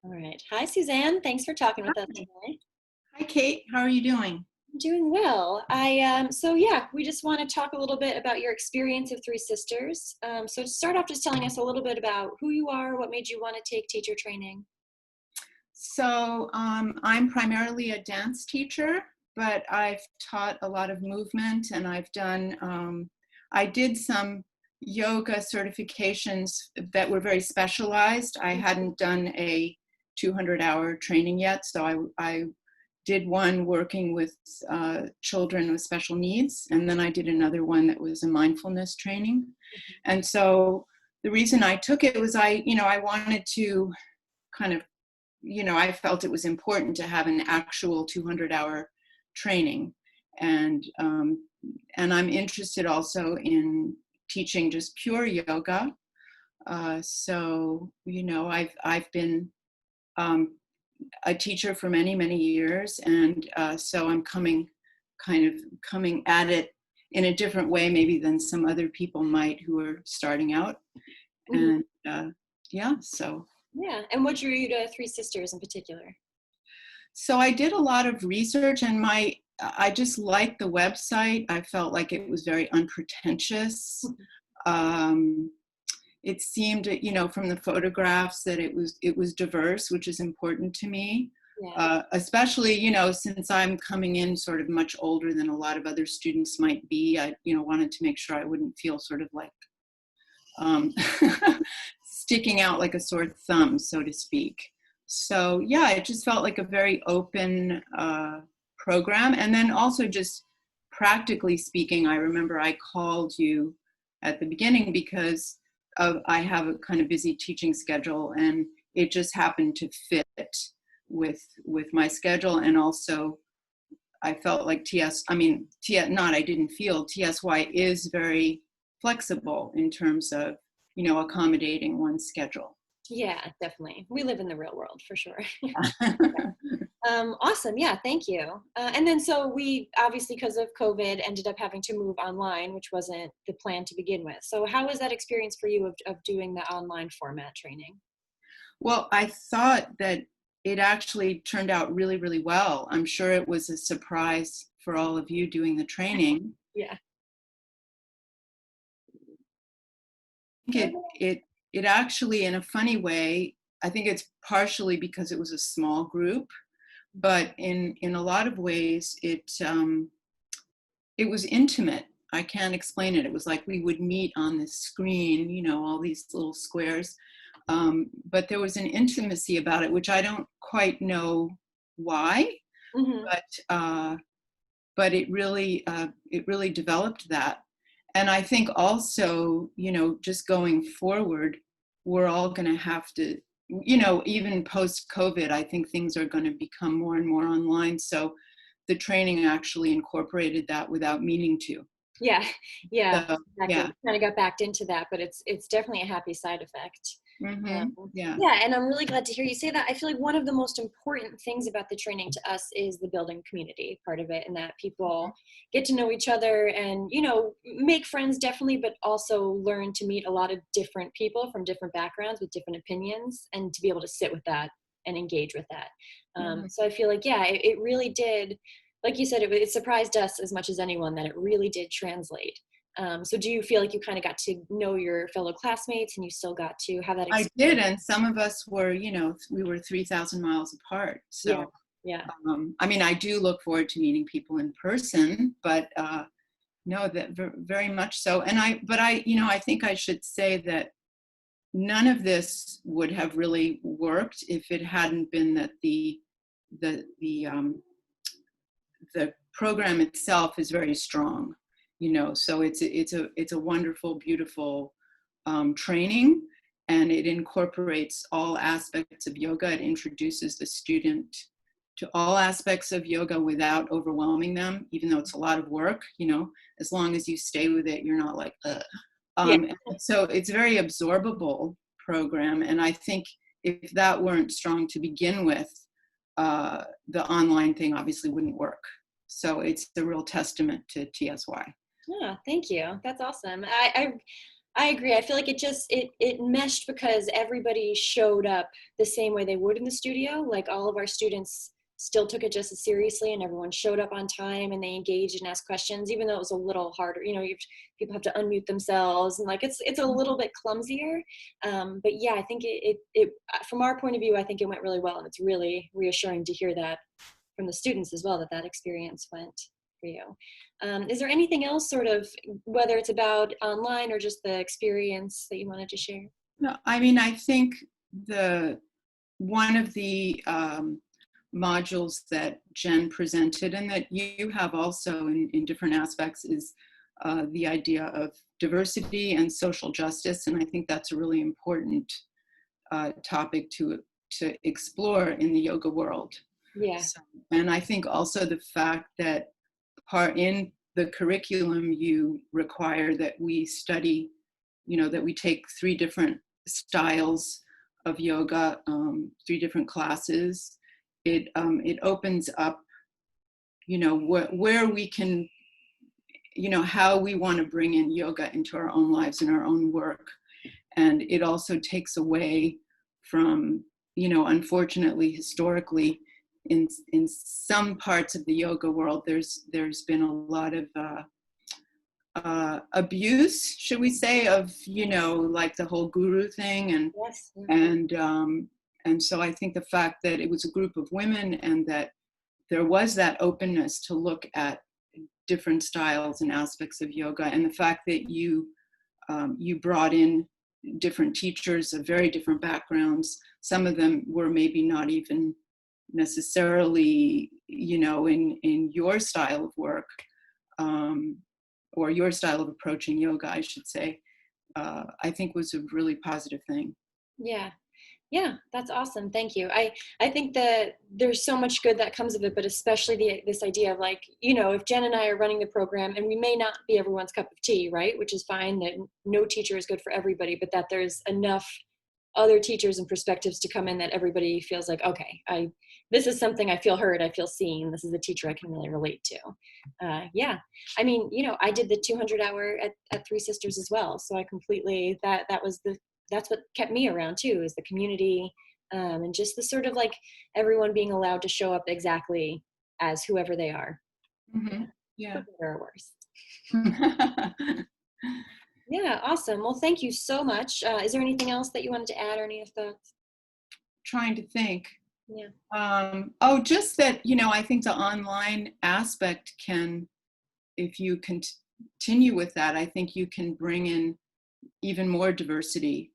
All right. Hi, Suzanne. Thanks for talking with us Hi. today. Hi, Kate. How are you doing? I'm doing well. So yeah, we just want to talk a little bit about your experience of Three Sisters. So to start off, just telling us a little bit about who you are, what made you want to take teacher training. I'm primarily a dance teacher, but I've taught a lot of movement and I did some yoga certifications that were very specialized. I hadn't done a 200-hour training yet, so I did one working with children with special needs, and then I did another one that was a mindfulness training. And so the reason I took it was I wanted to kind of, I felt it was important to have an actual 200-hour training, and and I'm interested also in teaching just pure yoga. I've been um, a teacher for many, many years, and so I'm coming at it in a different way maybe than some other people might who are starting out. Mhm. And yeah, so Yeah. And what drew you to Three Sisters in particular? so I did a lot of research, and I just liked the website. I felt like it was very unpretentious. Um, it seemed, from the photographs that it was diverse, which is important to me. Yeah. Especially, since I'm coming in sort of much older than a lot of other students might be, I, wanted to make sure I wouldn't feel sort of like um, sticking out like a sore thumb, so to speak. So yeah, it just felt like a very open program. And then also just practically speaking, I remember I called you at the beginning because I have a kind of busy teaching schedule, and it just happened to fit with my schedule. And also I felt like I didn't feel TSY is very flexible in terms of, accommodating one's schedule. Yeah, definitely. We live in the real world for sure. Awesome. Yeah, thank you. And then so we obviously, because of COVID, ended up having to move online, which wasn't the plan to begin with. So how was that experience for you of doing the online format training? Well, I thought that it actually turned out really, really well. I'm sure it was a surprise for all of you doing the training. Yeah. I think it actually, in a funny way, I think it's partially because it was a small group, but in a lot of ways, it was intimate. I can't explain it. It was like we would meet on this screen, all these little squares. But there was an intimacy about it, which I don't quite know why, Hmm. but but it really developed that. And I think also, just going forward, we're all going to have to, even post COVID, I think things are going to become more and more online. So the training actually incorporated that without meaning to. Yeah, yeah, So exactly. yeah. We kind of got backed into that, but it's definitely a happy side effect. Yeah. Yeah, and I'm really glad to hear you say that. I feel like one of the most important things about the training to us is the building community part of it, and that people get to know each other and, make friends definitely, but also learn to meet a lot of different people from different backgrounds with different opinions, and to be able to sit with that and engage with that. Mhm. So I feel like, yeah, it really did, like you said, it surprised us as much as anyone that it really did translate. So do you feel like you kind of got to know your fellow classmates and you still got to have that I did, experience? and some of us were, we were 3,000 miles apart. Yeah, So, yeah, I mean, I do look forward to meeting people in person, but no, that very much so. But I think I should say that none of this would have really worked if it hadn't been that the the um, the program itself is very strong, so it's a wonderful, beautiful training, and it incorporates all aspects of yoga. It introduces the student to all aspects of yoga without overwhelming them, even though it's a lot of work, as long as you stay with it, you're not like, ugh. yeah, So it's a very absorbable program, and I think if that weren't strong to begin with, the online thing obviously wouldn't work. So it's a real testament to TSY. yeah. Thank you. That's awesome. I agree. I feel like it meshed because everybody showed up the same way they would in the studio. Like all of our students still took it just as seriously, and everyone showed up on time and they engaged and asked questions, even though it was a little harder. People have to unmute themselves, and like it's a little bit clumsier. But yeah, I think it from our point of view, I think it went really well, and it's really reassuring to hear that from the students as well, that experience went for you. Is there anything else, sort of, whether it's about online or just the experience, that you wanted to share? No, I mean, I think the one of the modules that Jen presented and that you have also in different aspects is the idea of diversity and social justice. And I think that's a really important topic to explore in the yoga world. Yeah. So, and I think also the fact that part in the curriculum you require that we study, that we take 3 different styles of yoga, 3 different classes. It opens up, where we can, how we want to bring in yoga into our own lives and our own work. And it also takes away from, unfortunately, historically, in some parts of the yoga world, there's been a lot of abuse, should we say, of like the whole guru thing, Yes. and so I think the fact that it was a group of women and that there was that openness to look at different styles and aspects of yoga, and the fact that you brought in different teachers of very different backgrounds. Some of them were maybe not even necessarily, in your style of work, or your style of approaching yoga, I should say, I think was a really positive thing. Yeah. Yeah, that's awesome. Thank you. I think that there's so much good that comes of it, but especially this idea of, like, if Jen and I are running the program, and we may not be everyone's cup of tea, right? Which is fine, that no teacher is good for everybody, but that there's enough other teachers and perspectives to come in that everybody feels like, okay, this is something I feel heard, I feel seen. This is a teacher I can really relate to. Yeah, I mean, I did the 200-hour at Three Sisters as well, so I completely that's what kept me around too, is the community, and just the sort of, like, everyone being allowed to show up exactly as whoever they are, Mm-hmm. Yeah. for better or worse. Yeah, awesome. Well, thank you so much. Is there anything else that you wanted to add, or any of thoughts? Trying to think. Yeah. Just that, I think the online aspect can, if you continue with that, I think you can bring in even more diversity,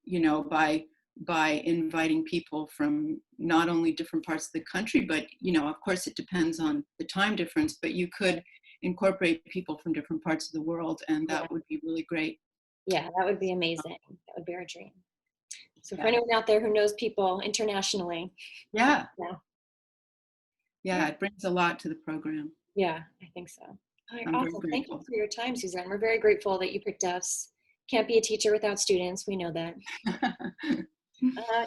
by inviting people from not only different parts of the country, but, of course it depends on the time difference, but you could incorporate people from different parts of the world, and Yeah. that would be really great. Yeah, that would be amazing. That would be our dream. So for Yeah. anyone out there who knows people internationally, Yeah. yeah, Yeah. It brings a lot to the program. yeah, I think so. All right, I'm very awesome. Thank you grateful. for your time, Suzanne. We're very grateful that you picked us. Can't be a teacher without students. We know that.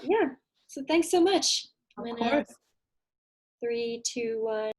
Yeah. So thanks so much. Of I'm gonna course. 3, 2, 1.